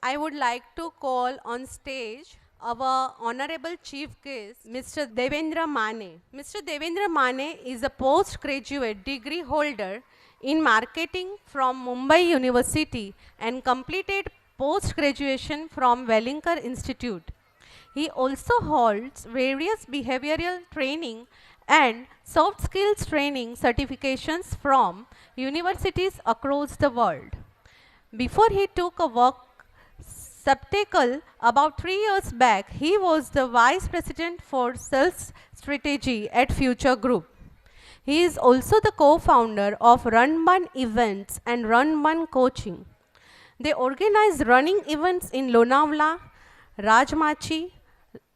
I would like to call on stage our honorable chief guest, Mr. Devendra Mane. Mr. Devendra Mane is a postgraduate degree holder in marketing from Mumbai University and completed post-graduation from Wellinger Institute. He also holds various behavioral training and soft skills training certifications from universities across the world. Before he took a work sabbatical about 3 years back, he was the vice president for sales strategy at Future Group. He is also the co-founder of Runban Events and Runban Coaching. They organize running events in Lonavala, Rajmachi,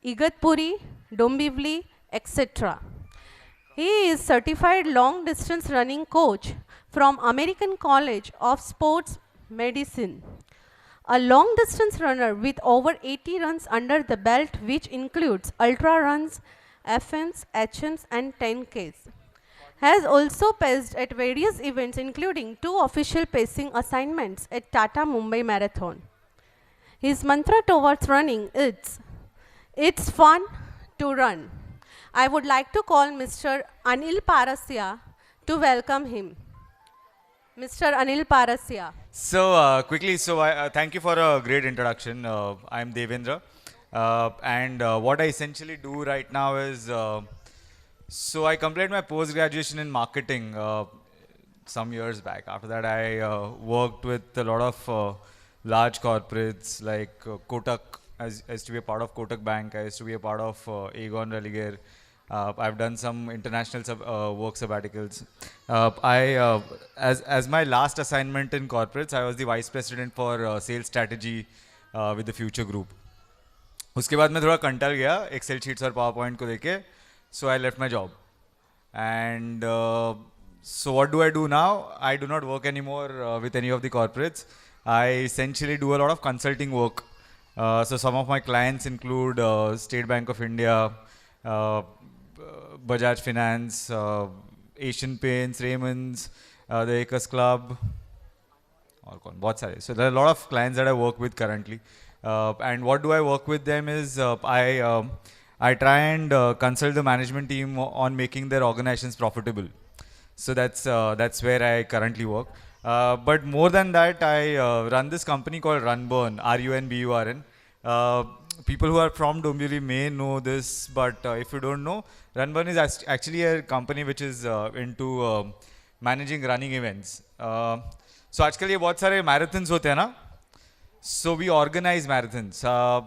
Igatpuri, Dombivli, etc. He is certified long distance running coach from American College of Sports Medicine. A long distance runner with over 80 runs under the belt, which includes ultra runs, FNs, HNs, and 10Ks. Has also paced at various events, including 2 official pacing assignments at Tata Mumbai Marathon. His mantra towards running is, "It's fun to run." I would like to call Mr. Anil Parasya to welcome him. Mr. Anil Parasya. Quickly, I thank you for a great introduction. I'm Devendra, and what I essentially do right now is, I completed my post-graduation in marketing some years back. After that, I worked with a lot of large corporates like Kotak. I used to be a part of Kotak Bank. I used to be a part of Aegon Religare. I've done some international work sabbaticals. As my last assignment in corporates, I was the vice president for sales strategy with the Future Group. उसके बाद मैं थोड़ा कंटल गया Excel sheets और power point को देके, so I left my job. And so what do I do now? I do not work anymore with any of the corporates. I essentially do a lot of consulting work. So some of my clients include State Bank of India, Bajaj Finance, Asian Paints, Raymond's, the Acres Club, और कौन बहुत सारे. So there are a lot of clients that I work with currently. And what do I work with them is I try and consult the management team on making their organizations profitable. So that's where I currently work. But more than that, I run this company called Runburn, RUNBURN. People who are from Dombivli may know this, but if you don't know, Runburn is actually a company which is into managing running events. So आजकल ये बहुत सारे marathons होते हैं ना? So we organize marathons.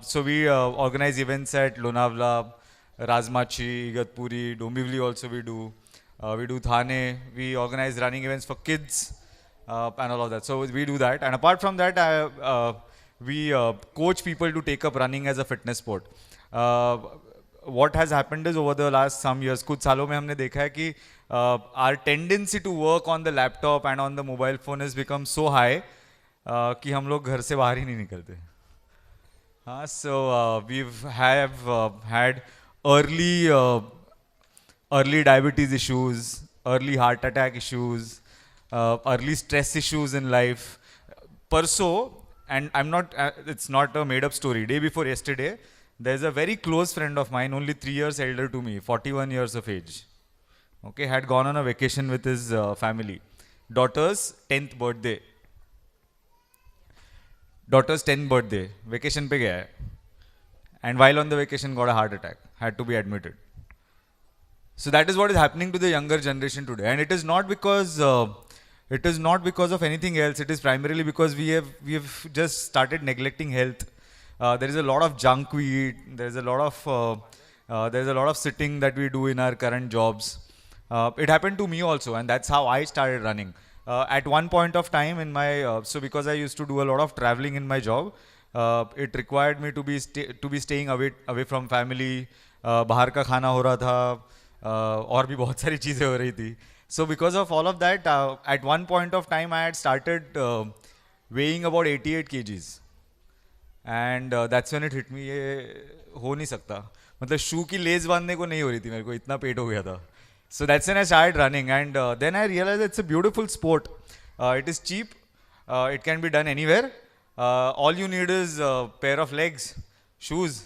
So we organize events at Lonavala, Rajmachi, Igatpuri, Dombivli also we do. We do Thane. We organize running events for kids and all of that. So we do that. And apart from that, we coach people to take up running as a fitness sport. What has happened is over the last some years, कुछ सालों में हमने देखा है कि our tendency to work on the laptop and on the mobile phone has become so high कि हम लोग घर से बाहर ही नहीं निकलते. So we've had early diabetes issues, early heart attack issues, early stress issues in life. Parso, and it's not a made up story. Day before yesterday, there's a very close friend of mine, only 3 years elder to me, 41 years of age. Okay, had gone on a vacation with his family. Daughter's 10th birthday. Vacation पे गया है. And while on the vacation got a heart attack, had to be admitted. So that is what is happening to the younger generation today. And it is not because of anything else. It is primarily because we have just started neglecting health. There is a lot of junk we eat. There is a lot of sitting that we do in our current jobs. It happened to me also, and that's how I started running. At one point of time in my so because I used to do a lot of traveling in my job, it required me to be staying away from family. बाहर का खाना हो रहा था, और भी बहुत सारी चीज़ें हो रही थी. So because of all of that, at one point of time I had started weighing about 88 kgs. And that's when it hit me, ये हो नहीं सकता. मतलब शू की लेस बांधने को नहीं हो रही थी मेरे को, इतना पेट हो गया था. So that's when I started running, and then I realized it's a beautiful sport. It is cheap. It can be done anywhere. all you need is a pair of legs, shoes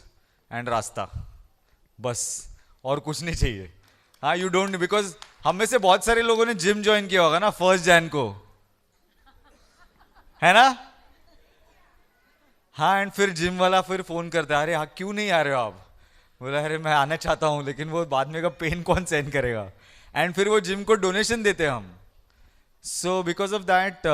and रास्ता, बस और कुछ नहीं चाहिए. हाँ, you don't, because हम में से बहुत सारे लोगों ने जिम ज्वाइन किया होगा ना 1 Jan को, है ना? हाँ, एंड फिर जिम वाला फिर फोन करता है, अरे हाँ क्यों नहीं आ रहे हो आप? बोला अरे मैं आना चाहता हूँ लेकिन वो बाद में का पेन कौन सहन करेगा. एंड फिर वो जिम को डोनेशन देते हैं हम. So because of that,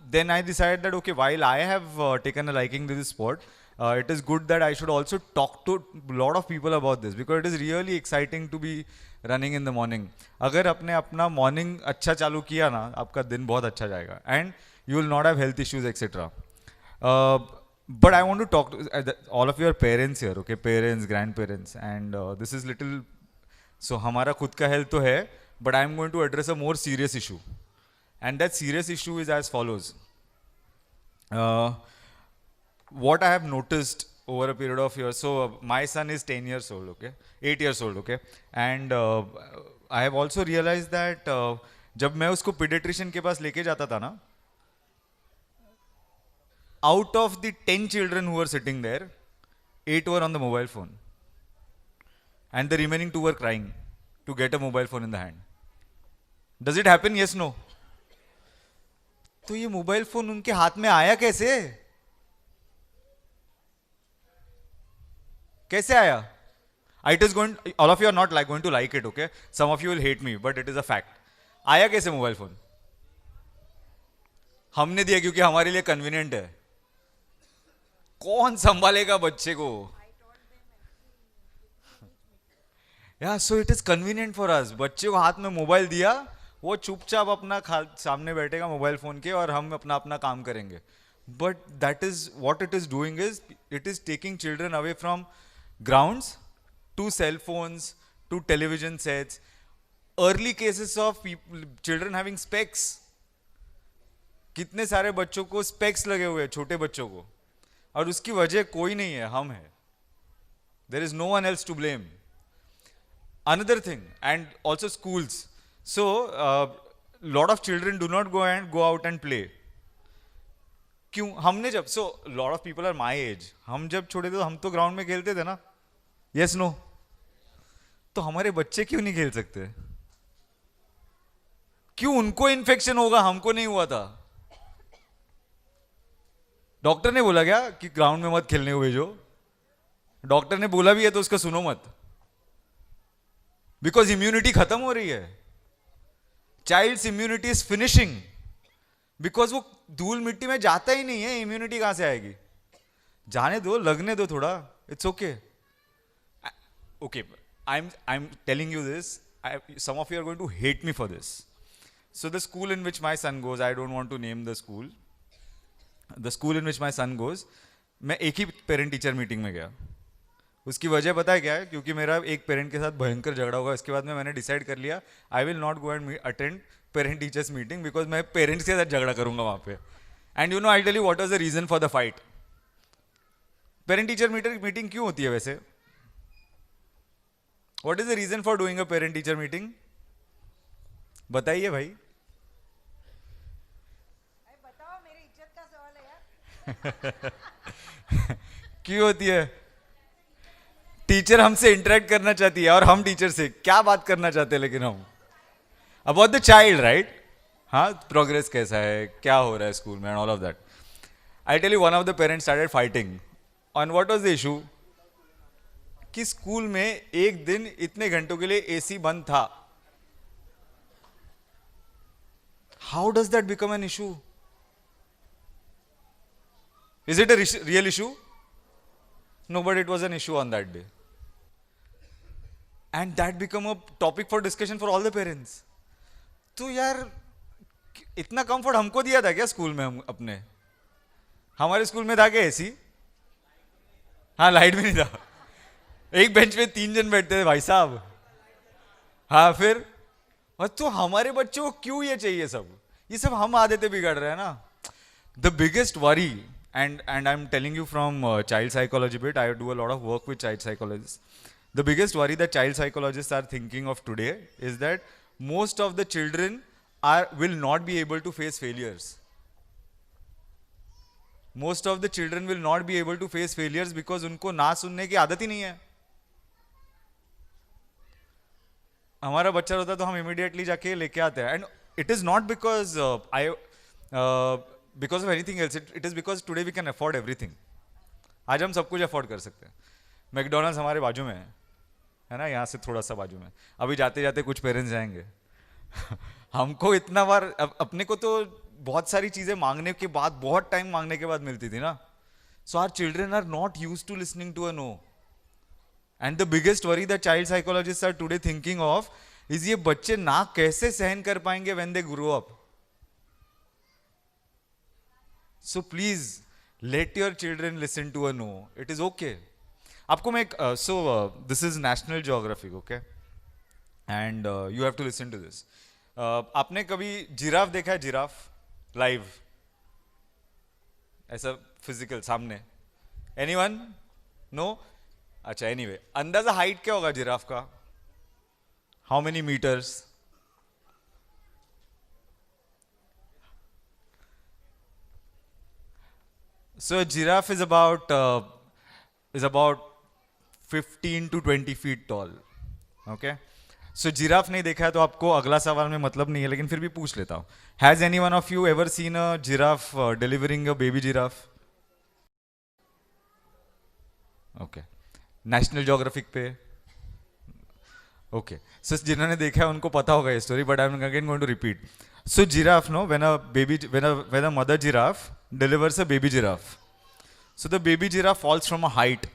then I decided that okay, while I have taken a liking to this sport, it is good that I should also talk to a lot of people about this because it is really exciting to be running in the morning. अगर आपने अपना morning अच्छा चालू किया ना, आपका दिन बहुत अच्छा जाएगा and you will not have health issues etc. But I want to talk to all of your parents here, okay, parents, grandparents, and this is little. So हमारा खुद का health तो है, but I am going to address a more serious issue. And that serious issue is as follows. What I have noticed over a period of years, so my son is 10 years old, okay, 8 years old, okay, and I have also realized that जब मैं उसको pediatrician के पास लेके जाता था ना, out of the 10 children who were sitting there, 8 were on the mobile phone, and the remaining 2 were crying to get a mobile phone in the hand. Does it happen? Yes, no. तो ये mobile phone उनके हाथ में आया कैसे? कैसे आया? It is going. All of you are not like going to like it, okay? Some of you will hate me, but it is a fact. आया कैसे मोबाइल फोन? हमने दिया क्योंकि हमारे लिए कन्वीनियंट है. कौन संभालेगा बच्चे को? Yeah, so it is convenient for us. बच्चे को हाथ में मोबाइल दिया, वो चुपचाप अपना सामने बैठेगा मोबाइल फोन के और हम अपना अपना काम करेंगे. But that is what it is doing is it is taking children away from grounds to cell phones to television sets. Early cases of people, children having specs. कितने सारे बच्चों को स्पेक्स लगे हुए हैं, छोटे बच्चों को, और उसकी वजह कोई नहीं है, हम है. There is no one else to blame. Another thing, and also schools. So, lot of children do not go out and play. क्यों? हमने जब, so lot of people are my age. हम जब छोटे थे तो हम तो ग्राउंड में खेलते थे ना. Yes, no. तो हमारे बच्चे क्यों नहीं खेल सकते? क्यों उनको इन्फेक्शन होगा, हमको नहीं हुआ था? डॉक्टर ने बोला क्या कि ग्राउंड में मत खेलने को भेजो? डॉक्टर ने बोला भी है तो उसका सुनो मत, बिकॉज इम्यूनिटी खत्म हो रही है. Child's immunity is finishing because वो धूल मिट्टी में जाता ही नहीं है. इम्यूनिटी कहां से आएगी? जाने दो, लगने दो थोड़ा. It's okay. Okay, I am telling you this. Some of you are going to hate me for this. So the school in which my son goes, I don't want to name the school. The school in which my son goes, मैं एक ही parent teacher meeting में गया. उसकी वजह पता है क्या है? क्योंकि मेरा एक पेरेंट के साथ भयंकर झगड़ा होगा. इसके बाद में मैंने डिसाइड कर लिया I will not go and attend parent teachers meeting because मैं पेरेंट्स के साथ झगड़ा करूंगा वहां पे. And you know, I tell you what was the reason for the fight. Parent teacher meeting क्यों होती है वैसे? What is the reason for doing a parent teacher meeting? बताइए भाई. बताओ, मेरी इज्जत का सवाल है यार. क्यों होती है? टीचर हमसे इंटरेक्ट करना चाहती है और हम टीचर से क्या बात करना चाहते हैं, लेकिन हम अबाउट द चाइल्ड, राइट? हाँ, प्रोग्रेस कैसा है, क्या हो रहा है स्कूल में, and all of that. I tell you, one of the parents started fighting on what was the issue कि स्कूल में एक दिन इतने घंटों के लिए एसी बंद था. How does that become an issue? Is it a real issue? No, but it was an issue on that day. And that became a topic for discussion for all the parents. तो यार, इतना comfort हमको दिया था क्या school में? हम अपने, हमारे स्कूल में था क्या एसी? हाँ, लाइट भी नहीं था. एक बेंच पे 3 जन बैठते थे भाई साहब. हाँ, फिर और तो हमारे बच्चों को क्यों ये चाहिए सब? ये सब हम आदतें बिगाड़ रहे हैं ना. The biggest worry, and I'm telling you from child psychology bit, I do a lot of work with child psychologists. The biggest worry that child psychologists are thinking of today is that most of the children will not be able to face failures. Most of the children will not be able to face failures because उनको ना सुनने की आदत ही नहीं है. हमारा बच्चा होता तो हम immediately जाके लेके आते हैं. And it is not because because of anything else. It is because today we can afford everything. आज हम सब कुछ afford कर सकते हैं. मैकडोनल्ड्स हमारे बाजू में है ना, यहाँ से थोड़ा सा बाजू में. अभी जाते जाते कुछ पेरेंट्स जाएंगे. हमको इतना बार अपने को तो बहुत सारी चीजें मांगने के बाद, बहुत टाइम मांगने के बाद मिलती थी ना. So our children are not used to listening to a no. And the biggest worry the child psychologist are today thinking of is ये बच्चे ना कैसे सहन कर पाएंगे when they grow up. So please let your children listen to a no. It is okay. आपको मैं this is National Geographic, okay, and you have to listen to this. आपने कभी जिराफ देखा है? जिराफ लाइव ऐसा physical सामने? Anyone? No? अच्छा, anyway, अंदाजा हाइट क्या होगा जिराफ का? How many meters? So giraffe is about 15 to 20 feet tall. Okay? So giraffe नहीं देखा है तो आपको अगला सवाल में मतलब नहीं है, लेकिन फिर भी पूछ लेता हूँ. Has any one of you ever seen a giraffe delivering a baby giraffe? Okay. National Geographic पे. Okay. So जिन्होंने देखा है उनको पता होगा ये story, but I'm again going to repeat. So giraffe, no, when a mother giraffe delivers a baby giraffe, so the baby giraffe falls from a height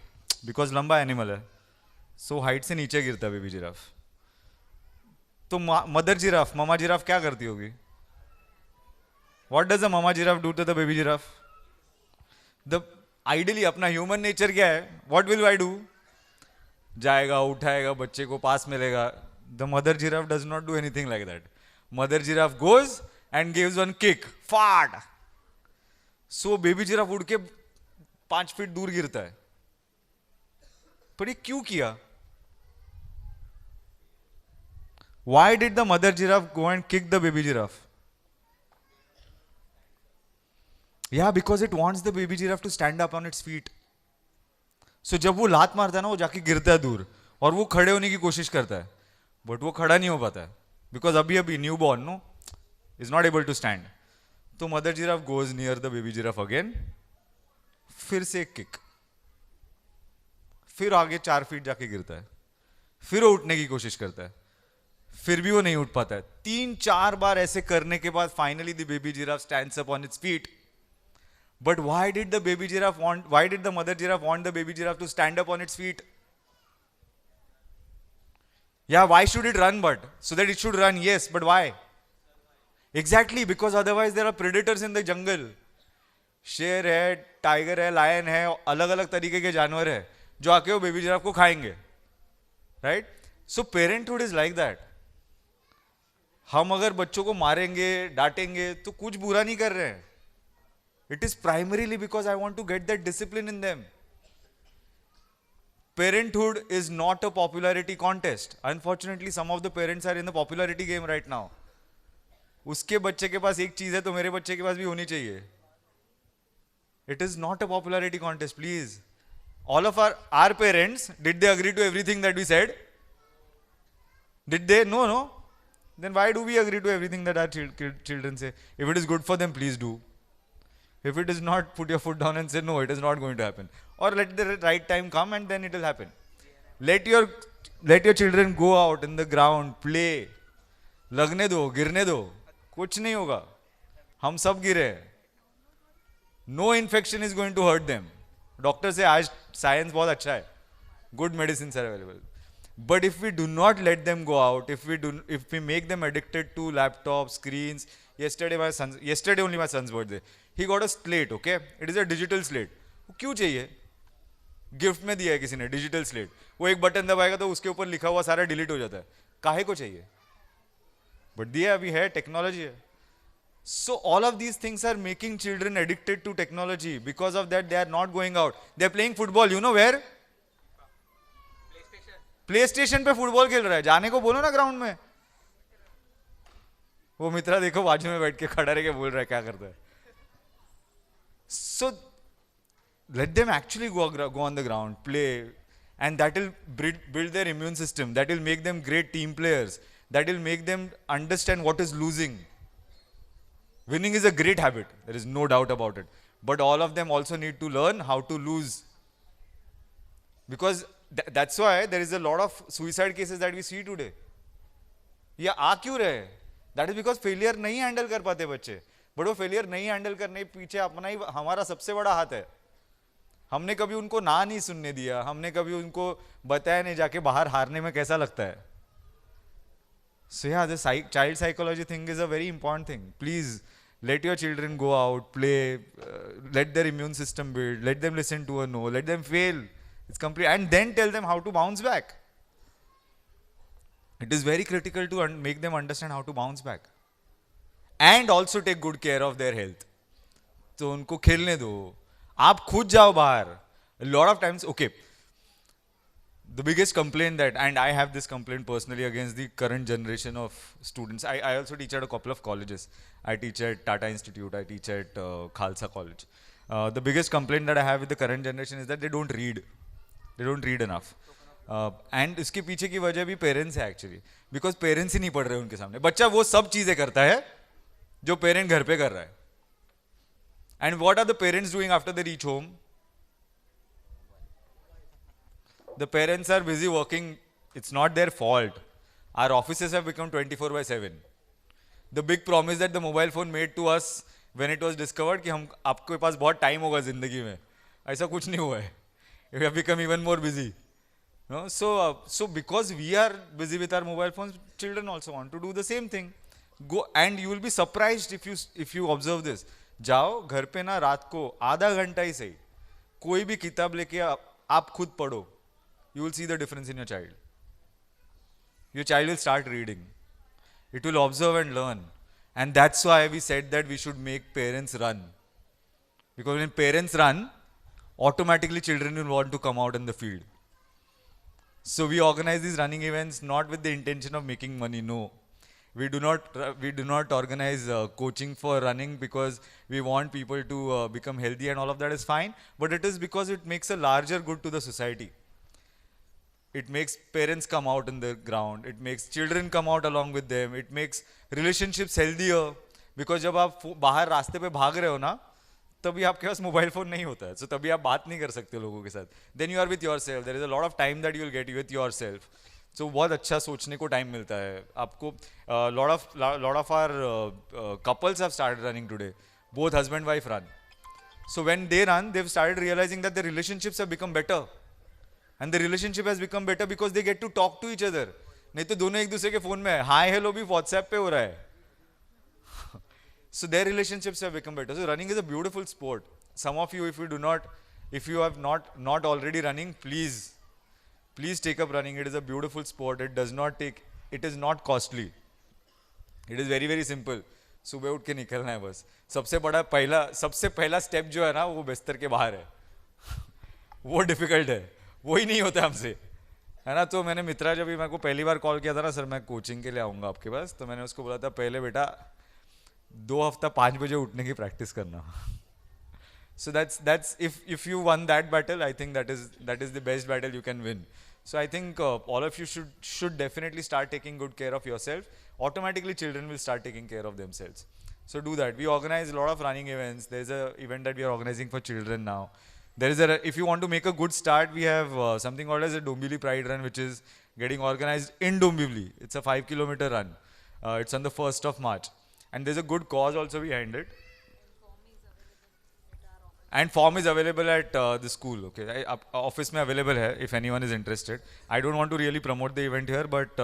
because लंबा animal है. So height से नीचे गिरता है बेबी जिराफ. तो mother giraffe, मामा giraffe क्या करती होगी? What does the mama giraffe do to the baby giraffe? The ideally अपना ह्यूमन नेचर क्या है? What will I do? जाएगा, उठाएगा, बच्चे को पास मिलेगा. The mother giraffe does not do anything like that. Mother giraffe goes and gives one kick. Fart. So baby giraffe उड़ के 5 फीट दूर गिरता है. पर ये क्यों किया? Why did the mother giraffe go and kick the baby giraffe? Yeah, because it wants the baby giraffe to stand up on its feet. So जब वो लात मारता है ना, वो जाके गिरता है दूर और वो खड़े होने की कोशिश करता है, बट वो खड़ा नहीं हो पाता है बिकॉज अभी newborn no is not able to stand. तो mother giraffe goes near the baby giraffe again, फिर से एक किक, फिर आगे 4 फीट जाके गिरता है, फिर वो उठने की कोशिश करता है, फिर भी वो नहीं उठ पाता है. 3-4 बार ऐसे करने के बाद finally the baby giraffe stands up on its feet. But why did the mother giraffe want the baby giraffe to stand up on its feet? Yeah, why should it run but? So that it should run, yes, but why? Exactly, because otherwise there are predators in the jungle. शेर है, tiger है, lion है, अलग अलग तरीके के जानवर है जो आके वो बेबी जिराफ को खाएंगे. Right? So parenthood is like that. हम अगर बच्चों को मारेंगे, डांटेंगे तो कुछ बुरा नहीं कर रहे हैं. It is primarily because I want to get that discipline in them. Parenthood is not a popularity contest. Unfortunately, some of the parents are in the popularity game right now. उसके बच्चे के पास एक चीज है तो मेरे बच्चे के पास भी होनी चाहिए. It is not a popularity contest, please. All of our parents, did they agree to everything that we said? Did they? No. Then why do we agree to everything that our children say? If it is good for them, please do. If it is not, put your foot down and say, no, it is not going to happen. Or let the right time come and then it will happen. Let your children go out in the ground, play. लगने दो, गिरने दो, कुछ नहीं होगा. हम सब गिरे. No infection is going to hurt them. Doctor से आज science बहुत अच्छा है. Good medicines are available. But if we do not let them go out, if we make them addicted to laptops, screens. Yesterday only my son's birthday. He got a slate, okay? It is a digital slate. वो क्यों चाहिए? Gift में दिया है किसी ने digital slate. वो एक बटन दबाएगा तो उसके ऊपर लिखा हुआ सारा डिलीट हो जाता है. काहे को चाहिए? बट दिया अभी है, टेक्नोलॉजी है. So all of these things are making children addicted to technology. Because of that, they are not going out. They are playing football. You know where? PlayStation पे फुटबॉल खेल रहा है. जाने को बोलो ना ग्राउंड में. वो मित्रा देखो बाजू में बैठ के खड़ा रह के बोल रहा है क्या करता है. So let them actually go on the ground, play, and that will build their immune system. That will make them great team players. That will make them understand what is losing. Winning is a great habit. There is no doubt about it. But all of them also need to learn how to lose. Because that's why there is a lot of suicide cases that we see today. ये आ क्यों रहे? That is because failure नहीं handle कर पाते बच्चे. But वो failure नहीं handle करने पीछे अपना ही हमारा सबसे बड़ा हाथ है. हमने कभी उनको ना नहीं सुनने दिया. हमने कभी उनको बताया नहीं जाके बाहर हारने में कैसा लगता है. So yeah, the child psychology thing is a very important thing. Please let your children go out, play, let their immune system build, let them listen to a no, let them fail. It's complete, and then tell them how to bounce back. It is very critical to make them understand how to bounce back. And also take good care of their health. तो उनको खेलने दो. आप खुद जाओ बाहर. A lot of times, okay. The biggest complaint that, and I have this complaint personally against the current generation of students. I also teach at a couple of colleges. I teach at Tata Institute. I teach at Khalsa College. The biggest complaint that I have with the current generation is that they don't read. They don't read enough. And इसके पीछे की वजह भी parents है actually. Because parents ही नहीं पढ़ रहे उनके सामने. बच्चा वो सब चीजें करता है जो पेरेंट घर पे कर रहा है. And what are the parents doing after they reach home? The parents are busy working. It's not their fault. Our offices have become 24/7. The big promise that the mobile phone made to us when it was discovered कि हम आपके पास बहुत time होगा जिंदगी में, ऐसा कुछ नहीं हुआ है. We have become even more busy. No? So because we are busy with our mobile phones, children also want to do the same thing. Go, and you will be surprised if you observe this. जाओ घर पे ना रात को आधा घंटा ही सही कोई भी किताब लेके आप खुद पढ़ो. You will see the difference in your child. Your child will start reading. It will observe and learn. And that's why we said that we should make parents run. Because when parents run, automatically children will want to come out in the field. So we organize these running events not with the intention of making money, no. We do not organize coaching for running because we want people to become healthy, and all of that is fine. But it is because it makes a larger good to the society. It makes parents come out in the ground. It makes children come out along with them. It makes relationships healthier. Because जब आप बाहर रास्ते पे भाग रहे हो ना, तभी आपके पास मोबाइल फोन नहीं होता है. So तभी आप बात नहीं कर सकते लोगों के साथ. Then you are with yourself. There is a lot of time that you will get with yourself. So बहुत अच्छा सोचने को टाइम मिलता है आपको. Lot of our couples have started running today. Both husband wife run. So when they run, they've started realizing that the relationships have become better. And the relationship has become better because they get to talk to each other. नहीं तो दोनों एक दूसरे के phone में है. Hi hello भी WhatsApp पे हो रहा है. So their relationships have become better. So running is a beautiful sport. Some of you, if you have not already running, please take up running. It is a beautiful sport. It is not costly. It is very, very simple. सुबह उठ के निकलना है बस. सबसे पहला step जो है ना वो बिस्तर के बाहर है. वो डिफिकल्ट है. वही नहीं होता हमसे, है ना. तो मैंने मित्रा जब भी मेरे को पहली बार कॉल किया था ना, सर मैं कोचिंग के लिए आऊँगा आपके पास, तो मैंने उसको बोला था पहले बेटा 2 हफ्ता 5 बजे उठने की प्रैक्टिस करना. So that's if you won that battle, I think that is the best battle you can win. So I think all of you should definitely start taking good care of yourself. Automatically children will start taking care of themselves. So do that. We organize a lot of running events. There's a event that we are organizing for children now. If you want to make a good start, we have something called as a Dombivli Pride Run, which is getting organized in Dombivli. It's a 5-kilometer run. It's on the 1st of March. And there's a good cause also behind it. And form is available at the school. Okay, office mein available hai if anyone is interested. I don't want to really promote the event here, but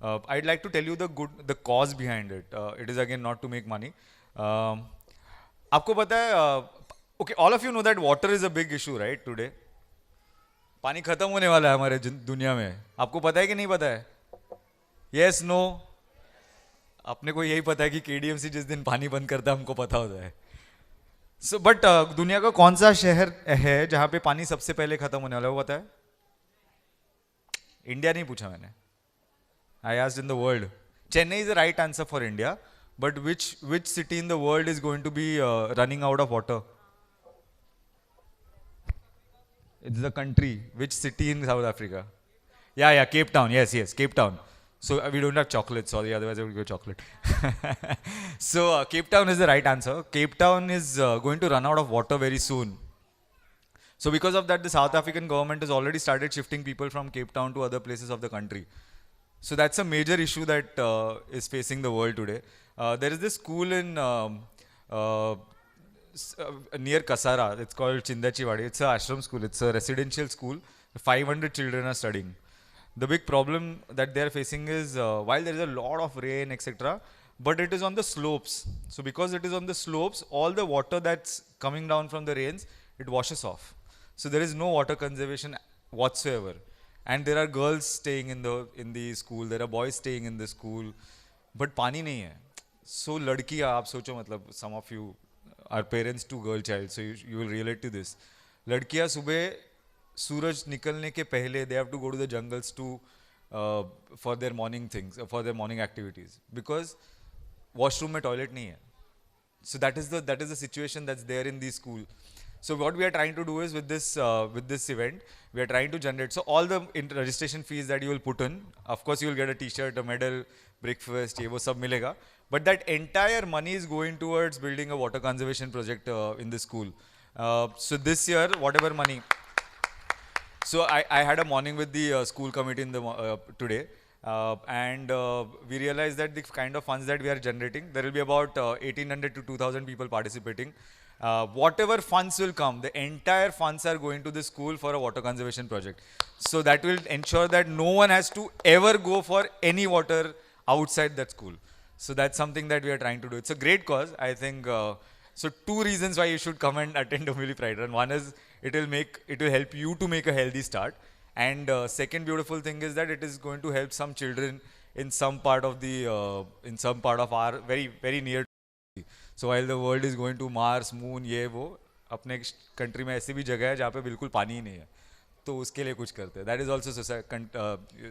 I'd like to tell you the cause behind it. It is again not to make money. आपको पता है? Okay, all of you know that water is a big issue, right? Today, पानी खत्म होने वाला है हमारे दुनिया में. आपको पता है कि नहीं पता है? Yes, no. अपने को यही पता है कि KDMC जिस दिन पानी बंद करता है हमको पता होता है. So, but दुनिया का कौन सा शहर है जहां पे पानी सबसे पहले खत्म होने वाला है वो पता है? इंडिया नहीं पूछा मैंने. I asked in the world. Chennai is the right answer for India, but which city in the world is going to be running out of water? It's the country. Which city in South Africa? Yeah, Cape Town. Yes, Cape Town. So we don't have chocolate, sorry, otherwise I would go chocolate. So Cape Town is the right answer. Cape Town is going to run out of water very soon. So because of that, the South African government has already started shifting people from Cape Town to other places of the country. So that's a major issue that is facing the world today. There is this school in near Kasara. It's called Chindachiwadi. It's an ashram school. It's a residential school. 500 children are studying. The big problem that they are facing is while there is a lot of rain, etc., but it is on the slopes. So because it is on the slopes, all the water that's coming down from the rains, it washes off. So there is no water conservation whatsoever. And there are girls staying in the school, there are boys staying in the school, but पानी नहीं है. So लड़कियाँ, आप सोचो मतलब, some of you are parents to girl child, so you will relate to this. लड़कियाँ सुबह सूरज निकलने के पहले they have to go to the jungles to for their morning things, for their morning activities, because washroom में toilet नहीं है. So that is the situation that's there in the school. So what we are trying to do is with this event, we are trying to generate. So all the registration fees that you will put in, of course you will get a T-shirt, a medal, breakfast, ये वो सब मिलेगा. But that entire money is going towards building a water conservation project in the school. So this year, whatever money. So I had a morning with the school committee in the today. And we realized that the kind of funds that we are generating, there will be about 1800 to 2000 people participating. Whatever funds will come, the entire funds are going to the school for a water conservation project. So that will ensure that no one has to ever go for any water outside that school. So that's something that we are trying to do. It's a great cause, I think. So two reasons why you should come and attend Dombivli Pride Run. One is it will help you to make a healthy start. And second beautiful thing is that it is going to help some children in some part of our very, very near. So while the world is going to Mars, Moon, ये वो, अपने country में ऐसी भी जगह है जहाँ पे बिल्कुल पानी ही नहीं है, तो उसके लिए कुछ करते हैं. That is also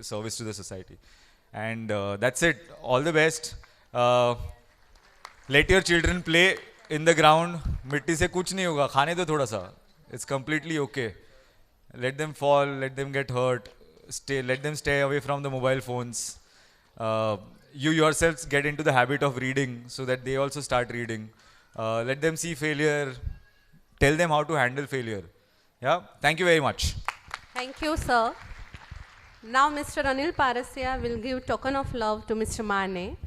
service to the society. And that's it. All the best. Let your children play in the ground. मिट्टी से कुछ नहीं होगा, खाने दो थोड़ा सा. It's completely okay. Let them fall, let them get hurt. Let them stay away from the mobile phones. You yourselves get into the habit of reading so that they also start reading. Let them see failure. Tell them how to handle failure. Yeah. Thank you very much. Thank you, sir. Now Mr. Anil Parasya will give token of love to Mr. Mane.